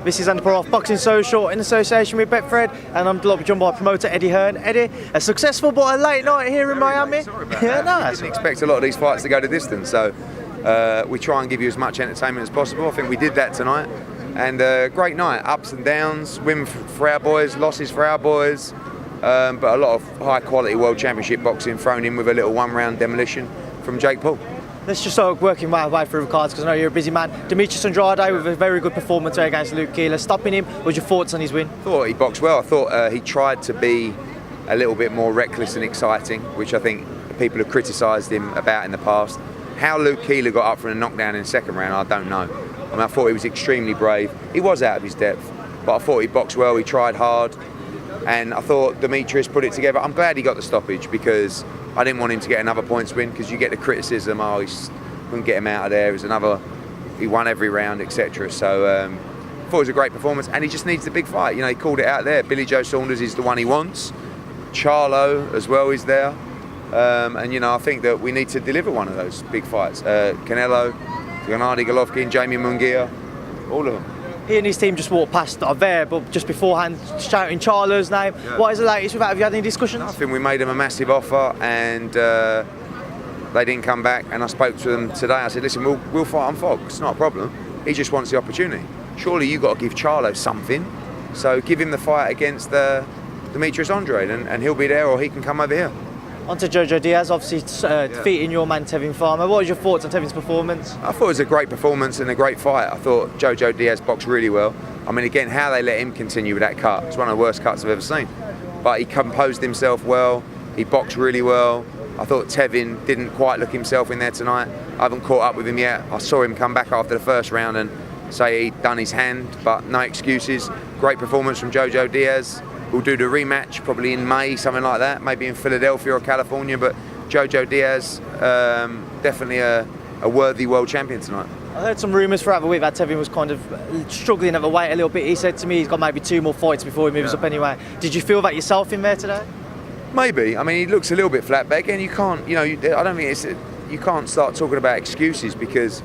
This is Andy Boxing Social in association with Betfred, and I'm joined by promoter Eddie Hearn. Eddie, a successful but a late night here in Miami. Sorry about that. I didn't expect a lot of these fights to go the distance, so we try and give you as much entertainment as possible. I think we did that tonight, and great night, ups and downs, win for our boys, losses for our boys, but a lot of high quality World Championship boxing thrown in with a little one-round demolition from Jake Paul. Let's just start working our way through the cards, because I know you're a busy man. Demetrius Andrade with a very good performance against Luke Keeler. Stopping him, what was your thoughts on his win? I thought he boxed well. I thought he tried to be a little bit more reckless and exciting, which I think people have criticised him about in the past. How Luke Keeler got up from a knockdown in the second round, I don't know. I mean, I thought he was extremely brave. He was out of his depth, but I thought he boxed well, he tried hard, and I thought Demetrius put it together. I'm glad he got the stoppage, because I didn't want him to get another points win, because you get the criticism, oh, he couldn't get him out of there, it was another, he won every round, etc. So I thought it was a great performance, and he just needs the big fight. You know, he called it out there. Billy Joe Saunders is the one he wants. Charlo as well is there. And you know, I think that we need to deliver one of those big fights. Canelo, Gennady Golovkin, Jamie Munguia, all of them. He and his team just walked past there, but just beforehand shouting Charlo's name. Yeah. What is the latest with that? Have you had any discussions? Nothing. We made them a massive offer, and they didn't come back. And I spoke to them today. I said, listen, we'll fight on Fox. It's not a problem. He just wants the opportunity. Surely you've got to give Charlo something. So give him the fight against Demetrius Andrade, and he'll be there, or he can come over here. On to Jojo Diaz, obviously defeating your man Tevin Farmer. What was your thoughts on Tevin's performance? I thought it was a great performance and a great fight. I thought Jojo Diaz boxed really well. I mean, again, how they let him continue with that cut, it's one of the worst cuts I've ever seen. But he composed himself well, he boxed really well. I thought Tevin didn't quite look himself in there tonight. I haven't caught up with him yet. I saw him come back after the first round and say he'd done his hand, but no excuses. Great performance from Jojo Diaz. We'll do the rematch probably in May, something like that, maybe in Philadelphia or California, but Jojo Diaz, definitely a worthy world champion tonight. I heard some rumours throughout the week that Tevin was kind of struggling at the weight a little bit. He said to me he's got maybe 2 more fights before he moves up anyway. Did you feel that yourself in there today? Maybe. I mean, he looks a little bit flat, but again, you can't, you know, I don't think you can't start talking about excuses, because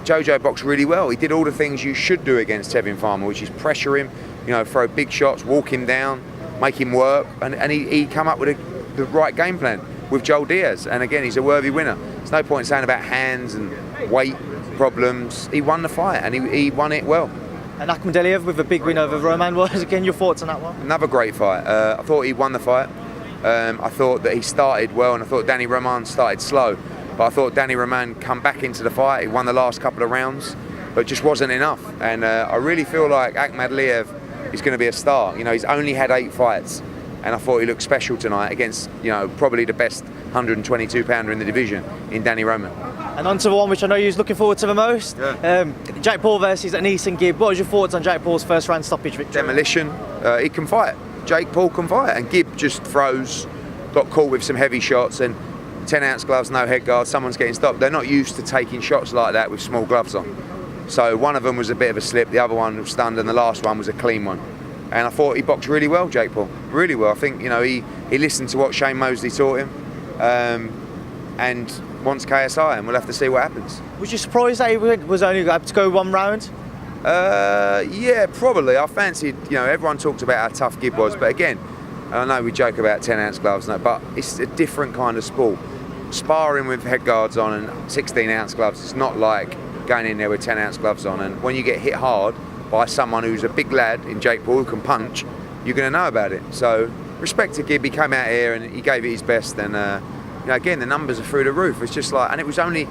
Jojo boxed really well. He did all the things you should do against Tevin Farmer, which is pressure him, you know, throw big shots, walk him down, make him work, and he come up with the right game plan with Joel Diaz, and again, he's a worthy winner. There's no point saying about hands and weight problems. He won the fight, and he won it well. And Akhmadaliev with a big win over Roman. What was, again, your thoughts on that one? Another great fight. I thought he won the fight. I thought that he started well, and I thought Danny Roman started slow, but I thought Danny Roman come back into the fight. He won the last couple of rounds, but just wasn't enough. And I really feel like Akhmadaliev is going to be a star. You know, he's only had 8 fights, and I thought he looked special tonight against, you know, probably the best 122 pounder in the division in Danny Roman. And on to the one which I know you're looking forward to the most. Yeah. Jake Paul versus AnEsonGib. What was your thoughts on Jake Paul's first round stoppage victory? Demolition. He can fight. Jake Paul can fight, and Gibb just got caught with some heavy shots, and 10-ounce gloves, no head guard, someone's getting stopped. They're not used to taking shots like that with small gloves on. So one of them was a bit of a slip, the other one was stunned, and the last one was a clean one. And I thought he boxed really well, Jake Paul, really well. I think, you know, he listened to what Shane Mosley taught him, and wants KSI, and we'll have to see what happens. Was you surprised that he was only able to go 1 round? Yeah, probably. I fancied, you know, everyone talked about how tough Gibb was, but again, I know we joke about 10-ounce gloves, but it's a different kind of sport. Sparring with head guards on and 16-ounce gloves, it's not like going in there with 10-ounce gloves on, and when you get hit hard by someone who's a big lad in Jake Paul who can punch, you're going to know about it. So respect to Gibb, he came out here and he gave it his best, and you know, again, the numbers are through the roof. It's just like, and it was only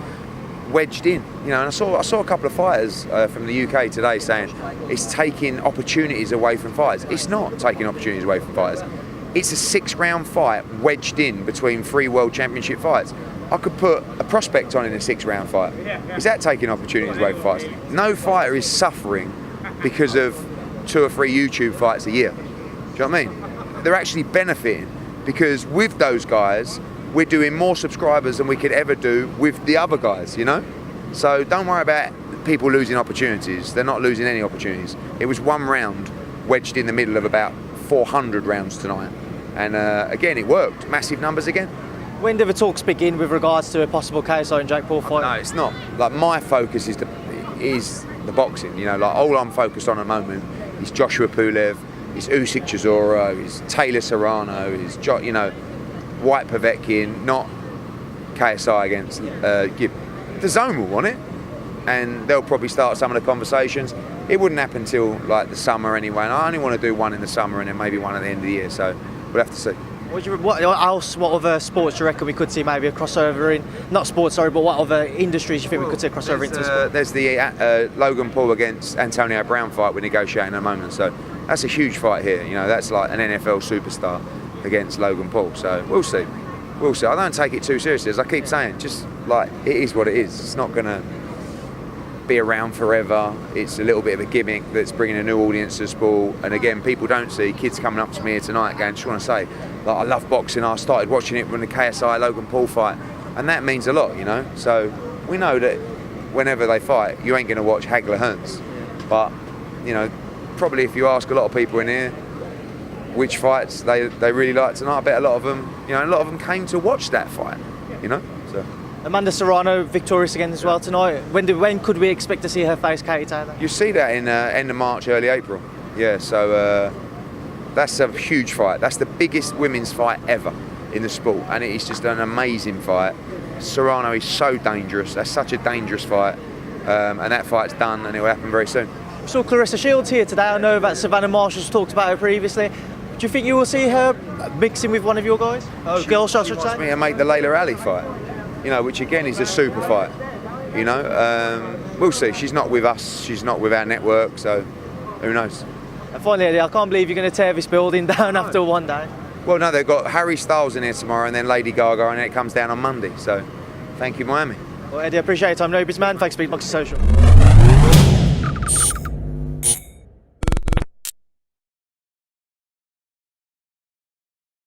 wedged in, you know, and I saw a couple of fighters from the UK today saying it's taking opportunities away from fighters. It's not taking opportunities away from fighters. It's a 6-round fight wedged in between 3 world championship fights. I could put a prospect on in a 6-round fight. Is that taking opportunities away from fighters? No fighter is suffering because of 2 or 3 YouTube fights a year. Do you know what I mean? They're actually benefiting, because with those guys, we're doing more subscribers than we could ever do with the other guys, you know? So don't worry about people losing opportunities. They're not losing any opportunities. It was 1 round wedged in the middle of about 400 rounds tonight. And again, it worked. Massive numbers again. When do the talks begin with regards to a possible KSI and Jake Paul fight? No, it's not. Like, my focus is the boxing. You know, like all I'm focused on at the moment is Joshua Pulev, is Usyk Chisora, is Taylor Serrano, is you know, White Povetkin, not KSI against Gib. The Zone will want it, and they'll probably start some of the conversations. It wouldn't happen till like the summer anyway, and I only want to do one in the summer and then maybe one at the end of the year, so we'll have to see. What other sports do you reckon we could see maybe a crossover in? Not sports, sorry, but what other industries do you think we could see a crossover into sport? There's the Logan Paul against Antonio Brown fight we're negotiating at the moment, so that's a huge fight here. You know, that's like an NFL superstar against Logan Paul, so we'll see. We'll see. I don't take it too seriously, as I keep saying, just like it is what it is. It's not going to be around forever. It's a little bit of a gimmick that's bringing a new audience to sport. And again, people don't see kids coming up to me here tonight going, just want to say, like, I love boxing. I started watching it when the KSI Logan Paul fight, and that means a lot, you know. So we know that whenever they fight, you ain't going to watch Hagler Hearns. But you know, probably if you ask a lot of people in here which fights they really like tonight, I bet a lot of them came to watch that fight, you know. So. Amanda Serrano victorious again as well tonight. When could we expect to see her face Katie Taylor? You see that in end of March, early April. Yeah, so that's a huge fight. That's the biggest women's fight ever in the sport, and it is just an amazing fight. Serrano is so dangerous. That's such a dangerous fight, and that fight's done, and it will happen very soon. We saw Clarissa Shields here today. I know that Savannah Marshall's talked about her previously. Do you think you will see her mixing with one of your guys? Girl shots, I should say. She wants me to make the Layla Ali fight, you know, which again is a super fight. You know, we'll see. She's not with us. She's not with our network. So who knows? And finally, Eddie, I can't believe you're going to tear this building down after one day. Well, no, they've got Harry Styles in here tomorrow, and then Lady Gaga, and then it comes down on Monday. So thank you, Miami. Well, Eddie, I appreciate your time. No, busy man. Thanks for being Boxing Social.